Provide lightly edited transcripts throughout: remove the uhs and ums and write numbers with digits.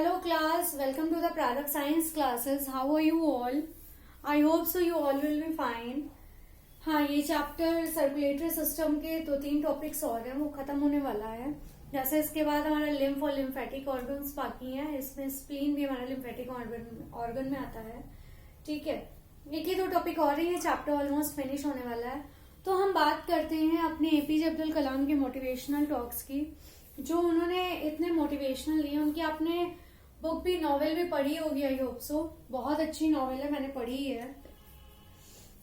Hello class, welcome to the Prarak Science classes. How are you all? I hope so you all will be fine. हाँ, ये chapter circulatory system के 2-3 topics और हैं, वो खत्म होने वाला है. जैसे इसके बाद हमारा लिम्फ और लिम्फेटिक ऑर्गन्स बाकी हैं. इसमें स्प्लीन भी हमारा लिम्फेटिक ऑर्गन में आता है. ठीक है, एक ही 2 टॉपिक और ही है, चैप्टर ऑलमोस्ट फिनिश होने वाला है. तो हम बात करते हैं अपने एपीजे अब्दुल कलाम के मोटिवेशनल टॉक्स की, जो उन्होंने इतने मोटिवेशनल दिए. उनकी आपने बुक भी, नॉवेल भी पढ़ी होगी, आई होप सो. बहुत अच्छी नॉवेल है, मैंने पढ़ी है.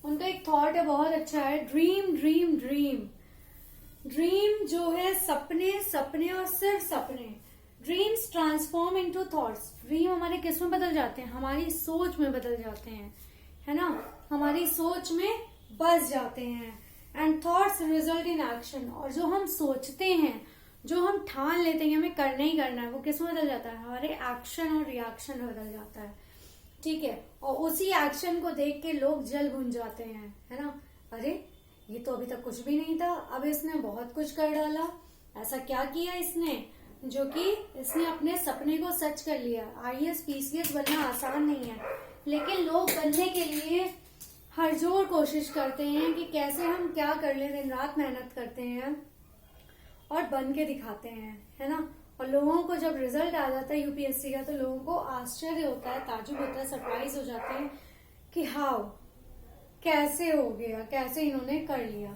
उनका एक थॉट है, बहुत अच्छा है. Dream dream dream. ड्रीम जो है सपने, सपने और सिर्फ सपने. Dreams transform into thoughts. Dream हमारे किस में बदल जाते हैं? हमारी सोच में बदल जाते हैं, है ना. हमारी सोच में बस जाते हैं. And thoughts result in action. और जो हम सोचते हैं, जो हम ठान लेते हैं हमें करना ही करना है, वो किस में बदल जाता है? हमारे एक्शन और रिएक्शन में बदल जाता है. ठीक है, और उसी एक्शन को देख के लोग जल भुन जाते हैं, है ना. अरे ये तो अभी तक कुछ भी नहीं था, अब इसने बहुत कुछ कर डाला. ऐसा क्या किया इसने जो कि इसने अपने सपने को सच कर लिया. आईएएस पीसीएस बनना आसान नहीं है, लेकिन लोग बनने के लिए हर जोर कोशिश करते हैं कि कैसे हम क्या कर ले. दिन रात मेहनत करते हैं और बन के दिखाते हैं, है ना. और लोगों को जब रिजल्ट आ जाता है यूपीएससी का, तो लोगों को आश्चर्य होता है, ताजुब होता है, सरप्राइज हो जाते हैं कि हाउ, कैसे हो गया, कैसे इन्होंने कर लिया.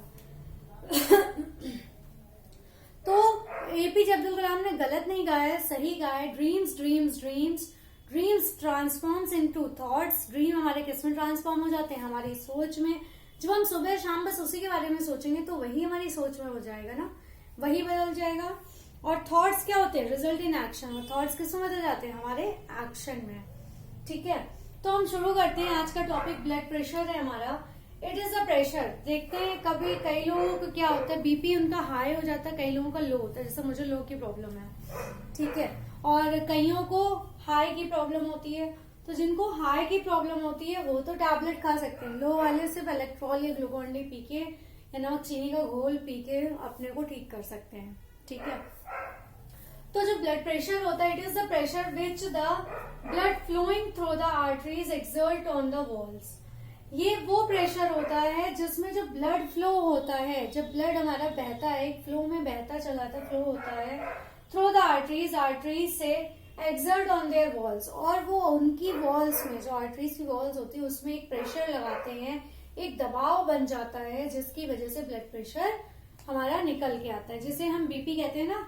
तो एपीजे अब्दुल कलाम ने गलत नहीं गाया है, सही गाया है. Dreams dreams dreams. Dreams transforms into thoughts. Dream हमारे किस में ट्रांसफॉर्म हो जाते हैं? हमारी सोच में. जब हम सुबह शाम बस उसी के बारे में सोचेंगे तो वही हमारी सोच में हो जाएगा ना, वही बदल जाएगा. और थॉट्स क्या होते हैं? Result in action. और थॉट्स किस में बदल जाते हैं? हमारे एक्शन में. ठीक है, तो हम शुरू करते हैं. आज का टॉपिक ब्लड प्रेशर है हमारा. It is a pressure. देखते हैं कभी कई लोगों को क्या होता है, बीपी उनका हाई हो जाता है, कई लोगों का लो होता है. जैसे मुझे लो की प्रॉब्लम है, ठीक है, और कईयों को हाई की प्रॉब्लम होती है. तो जिनको हाई की प्रॉब्लम होती है वो तो टैबलेट खा सकते हैं. लो वाले सिर्फ इलेक्ट्रॉल या ग्लूकोन डी पी के या नमक चीनी का घोल पी के अपने को ठीक कर सकते हैं. ठीक है, तो जो ब्लड प्रेशर होता है, it is the pressure which the blood flowing through the arteries exert on the walls. ये वो प्रेशर होता है जिसमें जो ब्लड फ्लो होता है, जब ब्लड हमारा बहता है, एक फ्लो में बहता चला था, फ्लो होता है थ्रू द आर्टरीज, आर्टरीज से एक्सर्ट ऑन देयर वॉल्स. और वो उनकी वॉल्स में, जो आर्टरीज की वॉल्स होती है, उसमें एक प्रेशर लगाते हैं, एक दबाव बन जाता है, जिसकी वजह से ब्लड प्रेशर हमारा निकल के आता है, जिसे हम बीपी कहते हैं ना.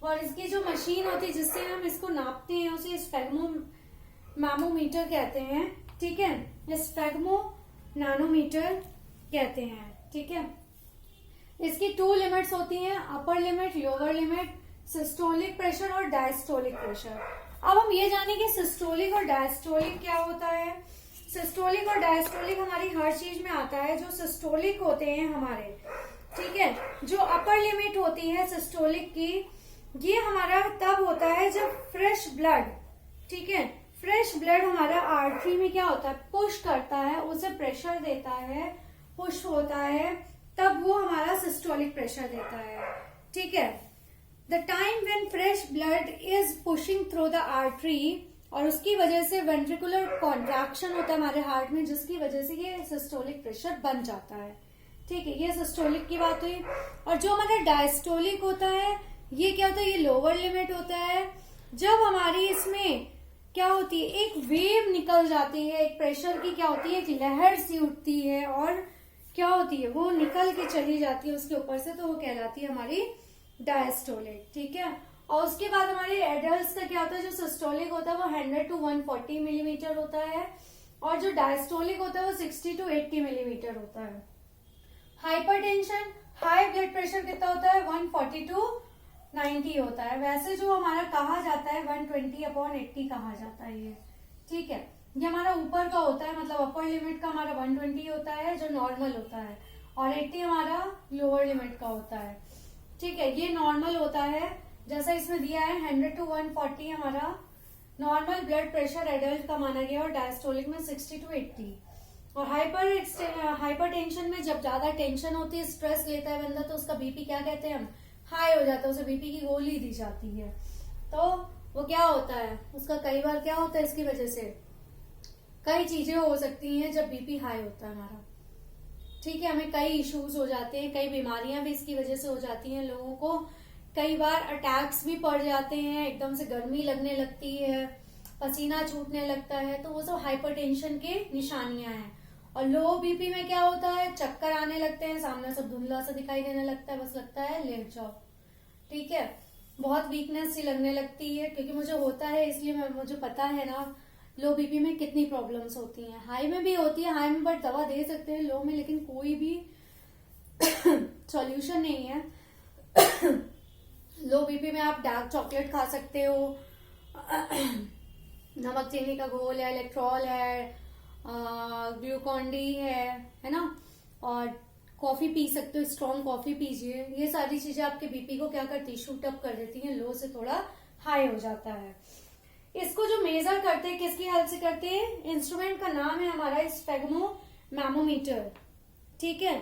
और इसकी जो मशीन होती है जिससे हम इसको नापते हैं, उसे स्फेग्मोमीटर कहते हैं. ठीक है, स्फेग्मो नैनोमीटर कहते हैं. ठीक है, इसकी 2 लिमिट्स होती हैं, upper limit, lower limit, systolic pressure और डायस्टोलिक प्रेशर. अब हम ये जाने कि सिस्टोलिक और डायस्टोलिक क्या होता है. सिस्टोलिक और डायस्टोलिक हमारी हर चीज में आता है. जो सिस्टोलिक होते हैं हमारे, ठीक है, जो अपर लिमिट होती है सिस्टोलिक की, ये हमारा तब होता है जब फ्रेश ब्लड, ठीक है, फ्रेश ब्लड हमारा आर्टरी में क्या होता है, पुश करता है, उसे प्रेशर देता है, पुश होता है, तब वो हमारा सिस्टोलिक प्रेशर देता है. ठीक है, the time when fresh blood is pushing through the artery, और उसकी वजह से वेंट्रिकुलर कॉन्ट्रैक्शन होता है हमारे हार्ट में, जिसकी वजह से ये सिस्टोलिक प्रेशर बन जाता है. ठीक है, ये सिस्टोलिक की बात हुई. और जो हमारा डायस्टोलिक होता है, ये क्या होता है, ये लोअर लिमिट होता है. जब हमारी इसमें क्या होती है, एक वेव निकल जाती है, एक प्रेशर की क्या होती है, एक लहर सी उठती है, और क्या होती है, वो निकल के चली जाती है उसके ऊपर से, तो वो कहलाती है हमारी डायस्टोलिक. ठीक है, और उसके बाद हमारे एडल्ट्स का क्या होता है, जो सिस्टोलिक होता है वो 100 to 140 मिलीमीटर होता है, और जो डायस्टोलिक होता है वो 60 to 80 मिलीमीटर होता है. हाइपरटेंशन, हाई ब्लड प्रेशर कितना होता है, 140 to 90 होता है. वैसे जो हमारा कहा जाता है 120/80 कहा जाता है ये. ठीक है, ये हमारा ऊपर का होता है, मतलब अपर लिमिट का हमारा 120 होता है जो नॉर्मल होता है, और 80 हमारा लोअर लिमिट का होता है. ठीक है, ये नॉर्मल होता है, जैसा इसमें दिया है 100 to 140 हमारा नॉर्मल ब्लड प्रेशर एडल्ट का माना गया, और डायस्टोलिक में 60 to 80. और हाइपरटेंशन में जब ज्यादा टेंशन होती है, स्ट्रेस लेता है बंदा, तो उसका बीपी क्या कहते हैं हम, हाई हो जाता है, उसे बीपी की गोली दी जाती है. तो वो क्या होता है, उसका कई बार क्या होता है, इसकी वजह से कई चीजें हो सकती हैं जब बीपी हाई होता है हमारा। ठीक है, हमें कई इश्यूज हो जाते हैं, कई बीमारियां भी इसकी वजह से हो जाती हैं लोगों को। कई बार अटैक्स भी पड़ जाते हैं, एकदम से गर्मी लगने लगती है, पसीना छूटने लगता है, तो वो सब हाइपरटेंशन के निशानियां हैं। और लो बीपी में क्या होता है, चक्कर आने लगते हैं, सामने सब धुंधला सा दिखाई देने लगता है, बस लगता है लेट जाओ। ठीक है, बहुत वीकनेस सी लगने लगती है, क्योंकि मुझे होता है इसलिए मुझे पता है ना लो बीपी में कितनी प्रॉब्लम्स होती हैं। हाई में भी होती है, हाई में बट दवा दे सकते हैं, लो में लेकिन कोई भी सॉल्यूशन नहीं है। लो बीपी में आप डार्क चॉकलेट खा सकते हो, नमक चीनी का घोल है, इलेक्ट्रॉल है, ग्लूकॉन डी है ना, और कॉफी पी सकते हो, स्ट्रॉन्ग कॉफी पीजिए। ये सारी चीजें आपके बीपी को क्या करती है, शूट अप कर देती हैं, लो से थोड़ा हाई हो जाता है। इसको जो मेजर करते हैं किसकी हेल्प से करते हैं, इंस्ट्रूमेंट का नाम है हमारा स्फेग्मो मैनोमीटर। ठीक है,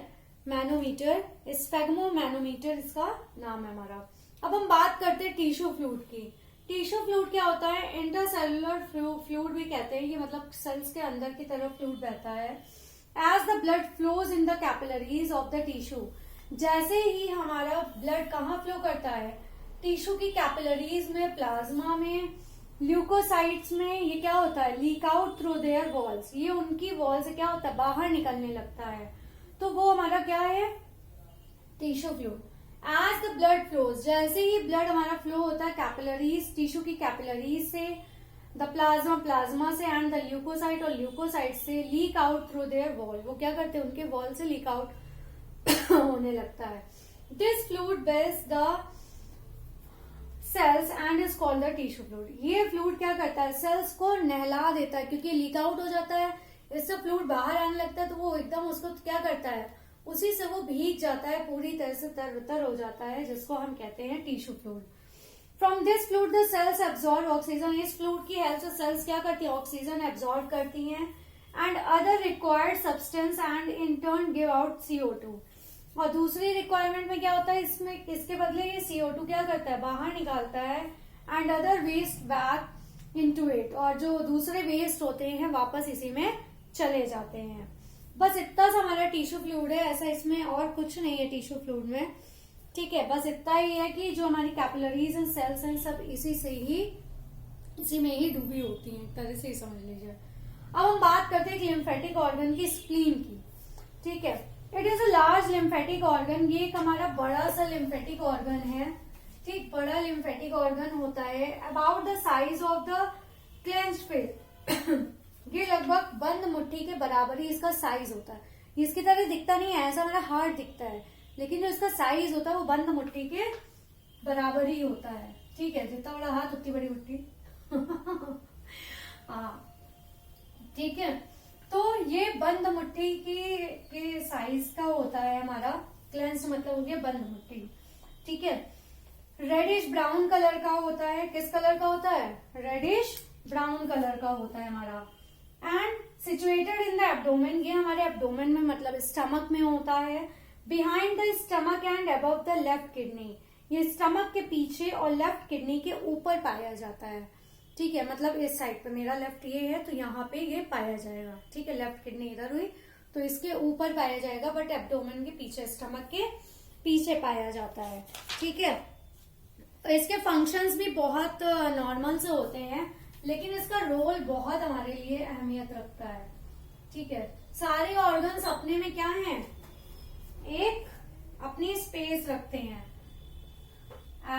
मैनोमीटर, स्फेग्मो मैनोमीटर इसका नाम है हमारा। अब हम बात करते हैं टिश्यू फ्लूइड की। टिश्यू फ्लूइड क्या होता है, इंटरसेलुलर फ्लूइड भी कहते हैं, ये मतलब सेल्स के अंदर की तरफ फ्लूइड बहता है। As the blood flows in the capillaries of the tissue, जैसे ही हमारा ब्लड कहाँ फ्लो करता है, टिश्यू की कैपिलरीज में, प्लाज्मा में, ल्यूकोसाइट्स में, ये क्या होता है, leak out through their walls, ये उनकी वॉल से क्या होता है, बाहर निकलने लगता है, तो वो हमारा क्या है, tissue fluid. As the blood flows, जैसे ही ब्लड हमारा फ्लो होता है कैपिलरीज, टिश्यू की कैपिलरीज से, द प्लाज्मा, प्लाज्मा से, एंड द ल्यूकोसाइट, और ल्यूकोसाइट से, leak out through their wall, वो क्या करते हैं, उनके वॉल से लीक आउट होने लगता है। This fluid bathes the cells and is called the tissue fluid. ये फ्लूइड क्या करता है, सेल्स को नहला देता है, क्योंकि लीक आउट हो जाता है, इससे फ्लूइड बाहर आने लगता है, तो वो एकदम उसको क्या करता है, उसी से वो भीग जाता है, पूरी तरह से तरबतर हो जाता है, जिसको हम कहते हैं tissue fluid. From this fluid the cells absorb oxygen, इस फ्लूइड की हेल्प से सेल्स क्या करती है, ऑक्सीजन एब्जॉर्ब करती हैं, and other required substance, and in turn give out CO2। और दूसरी रिक्वायरमेंट में क्या होता है, इसमें इसके बदले ये CO2 क्या करता है, बाहर निकालता है, and other waste back into it, और जो दूसरे वेस्ट होते हैं वापस इसी में चले जाते हैं। बस इतना सा हमारा टिश्यू फ्लूइड है, ऐसा इसमें और कुछ नहीं है टिश्यू फ्लूइड में। ठीक है, बस इतना ही है कि जो हमारी कैपिलरीज एंड सेल्स हैं सब इसी में ही डूबी होती हैं, एक तरह से ही समझ लीजिए। अब हम बात करते हैं लिम्फेटिक ऑर्गन की, स्प्लीन की। ठीक है, it is a large lymphatic organ, ये एक हमारा बड़ा सा लिम्फेटिक ऑर्गन है। ठीक, बड़ा लिम्फेटिक ऑर्गन होता है, about the size of the clenched fist, ये लगभग बंद मुट्ठी के बराबर ही इसका साइज होता है। इसकी तरह दिखता नहीं है, ऐसा मेरा हार्ट दिखता है, लेकिन जो इसका साइज होता है वो बंद मुट्ठी के बराबर ही होता है। ठीक है, जितना बड़ा हाथ उतनी बड़ी मुट्ठी। हाँ, ठीक है, तो ये बंद मुट्ठी के साइज का होता है हमारा, क्लेंस मतलब हो गया बंद मुट्ठी। ठीक है, रेडिश ब्राउन कलर का होता है, किस कलर का होता है, रेडिश ब्राउन कलर का होता है हमारा, and situated in the abdomen, ये हमारे एब्डोमेन में मतलब स्टमक में होता है, behind the stomach and above the left kidney, ये स्टमक के पीछे और लेफ्ट किडनी के ऊपर पाया जाता है। ठीक है, मतलब इस साइड पे मेरा लेफ्ट ये है तो यहाँ पे ये पाया जाएगा। ठीक है, लेफ्ट किडनी इधर हुई तो इसके ऊपर पाया जाएगा, बट एब्डोमेन के पीछे, स्टमक के पीछे पाया जाता है। ठीक है, इसके फंक्शंस भी बहुत नॉर्मल से होते हैं, लेकिन इसका रोल बहुत हमारे लिए अहमियत रखता है। ठीक है, सारे ऑर्गन्स अपने में क्या हैं, एक अपनी स्पेस रखते हैं,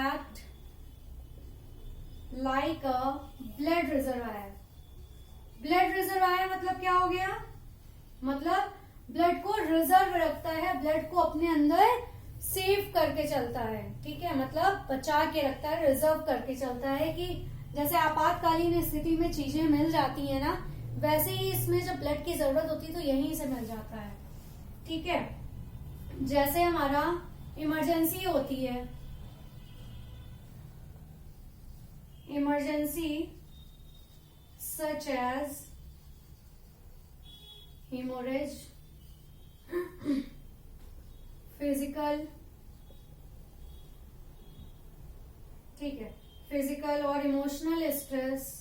एक्ट लाइक अ ब्लड रिजर्वायर। ब्लड रिजर्वायर मतलब क्या हो गया, मतलब ब्लड को रिजर्व रखता है, ब्लड को अपने अंदर सेव करके चलता है। ठीक है, मतलब बचा के रखता है, रिजर्व करके चलता है, कि जैसे आपातकालीन स्थिति में चीजें मिल जाती है ना, वैसे ही इसमें जब ब्लड की जरूरत होती है तो यहीं से मिल जाता है। ठीक है, जैसे हमारा इमरजेंसी होती है, emergency such as hemorrhage, physical, ठीक है, फिजिकल और इमोशनल स्ट्रेस,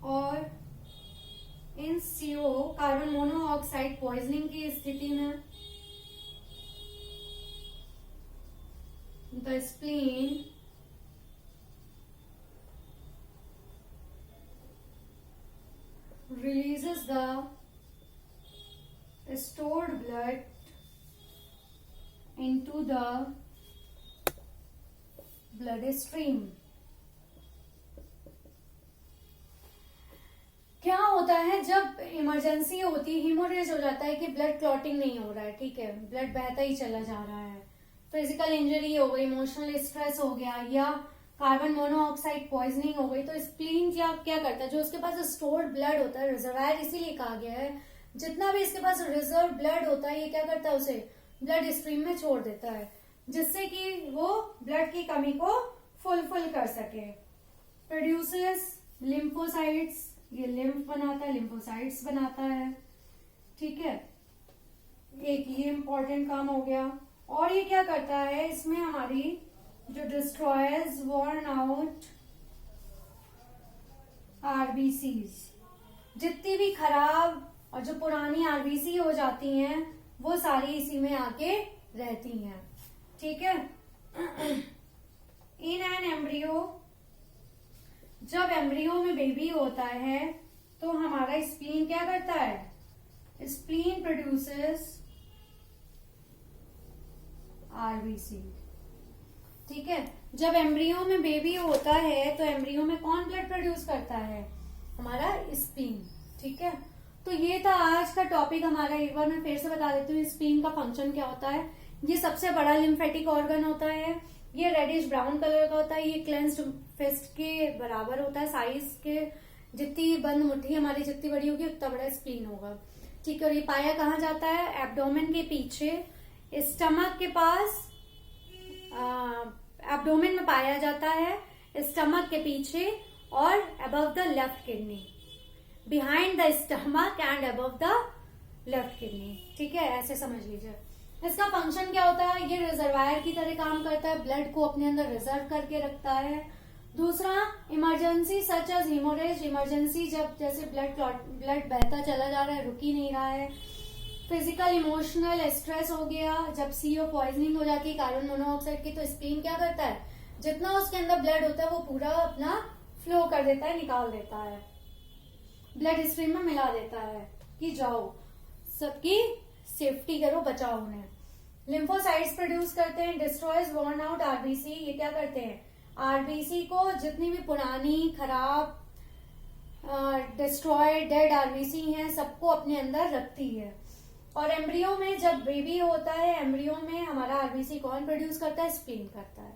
और इन CO कार्बन मोनोऑक्साइड पॉइजनिंग की स्थिति में the spleen releases the stored blood into the bloodstream. क्या होता है जब इमरजेंसी होती, हीमोरेज हो जाता है कि ब्लड क्लॉटिंग नहीं हो रहा है, ठीक है, ब्लड बहता ही चला जा रहा है, फिजिकल इंजरी हो गई, इमोशनल स्ट्रेस हो गया, या कार्बन मोनोऑक्साइड पॉइजनिंग हो गई, तो स्प्लीन क्या करता है, जो उसके पास स्टोर्ड ब्लड होता है, रिजर्वायर इसीलिए कहा गया है, जितना भी इसके पास रिजर्व ब्लड होता है ये क्या करता है, उसे ब्लड स्ट्रीम में छोड़ देता है, जिससे कि वो ब्लड की कमी को फुलफिल कर सके। प्रोड्यूसेस लिम्फोसाइट्स, ये लिम्फ बनाता है, लिम्फोसाइट्स बनाता है, ठीक है, एक ये इंपॉर्टेंट काम हो गया। और ये क्या करता है, इसमें हमारी जो डिस्ट्रॉयर्स वॉर्न आउट आरबीसीज, जितनी भी खराब और जो पुरानी आरबीसी हो जाती हैं वो सारी इसी में आके रहती हैं, ठीक है। इन एन एम्ब्रियो, जब एम्ब्रियो में बेबी होता है तो हमारा स्प्लीन क्या करता है, स्प्लीन प्रोड्यूसेस आरबीसी, ठीक है। जब एम्ब्रियो में बेबी होता है तो एम्ब्रियो में कौन ब्लड प्रोड्यूस करता है, हमारा स्प्लीन, ठीक है। तो ये था आज का टॉपिक हमारा। एक बार मैं फिर से बता देती हूँ स्प्लीन का फंक्शन क्या होता है। ये सबसे बड़ा लिम्फेटिक ऑर्गन होता है, ये रेडिश ब्राउन कलर का होता है, ये क्लेंस्ड फिस्ट के बराबर होता है, साइज के जितनी बंद मुट्ठी हमारी जितनी बड़ी होगी उतना बड़ा स्प्लीन होगा, ठीक है। और ये पाया कहाँ जाता है, एब्डोमेन के पीछे, स्टमक के पास, एब्डोमेन में पाया जाता है, स्टमक के पीछे और above the left kidney, behind the stomach and above the left kidney, ठीक है, ऐसे समझ लीजिए। इसका फंक्शन क्या होता है, ये रिजर्वायर की तरह काम करता है, ब्लड को अपने अंदर रिजर्व करके रखता है। दूसरा, emergency such as hemorrhage, emergency जब जैसे ब्लड बहता चला जा रहा है, रुक ही नहीं रहा है। फिजिकल इमोशनल स्ट्रेस हो गया, जब CO पॉइजनिंग हो जाती है कार्बन मोनोऑक्साइड की, तो स्प्लीन क्या करता है, जितना उसके अंदर ब्लड होता है वो पूरा अपना फ्लो कर देता है, निकाल देता है, ब्लड स्ट्रीम में मिला देता है कि जाओ सबकी सेफ्टी करो, बचाओ उन्हें। लिम्फोसाइट्स प्रोड्यूस करते हैं, डिस्ट्रॉयज वॉर्न आउट आरबीसी, ये क्या करते हैं, आरबीसी को, जितनी भी पुरानी खराब डिस्ट्रॉयड डेड आरबीसी हैं सबको अपने अंदर रखती है। और एम्ब्रियो में जब बेबी होता है, एम्ब्रियो में हमारा आरबीसी कौन प्रोड्यूस करता है, स्प्लीन करता है,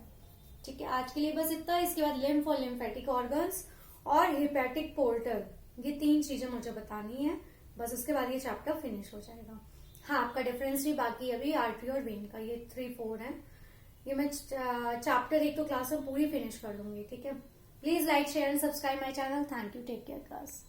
ठीक है। आज के लिए बस इतना। इसके बाद लिम्फ और लिम्फेटिक ऑर्गन्स और हिपैटिक पोर्टल, ये 3 चीजें मुझे बतानी है, बस उसके बाद ये चैप्टर फिनिश हो जाएगा। हाँ, आपका डिफरेंस भी बाकी अभी आर्टरी और वेन का, ये 3-4 है, ये मैं चैप्टर 1 तो क्लास में पूरी फिनिश कर लूंगी, ठीक है। Please like share and subscribe my channel. Thank you, take care class.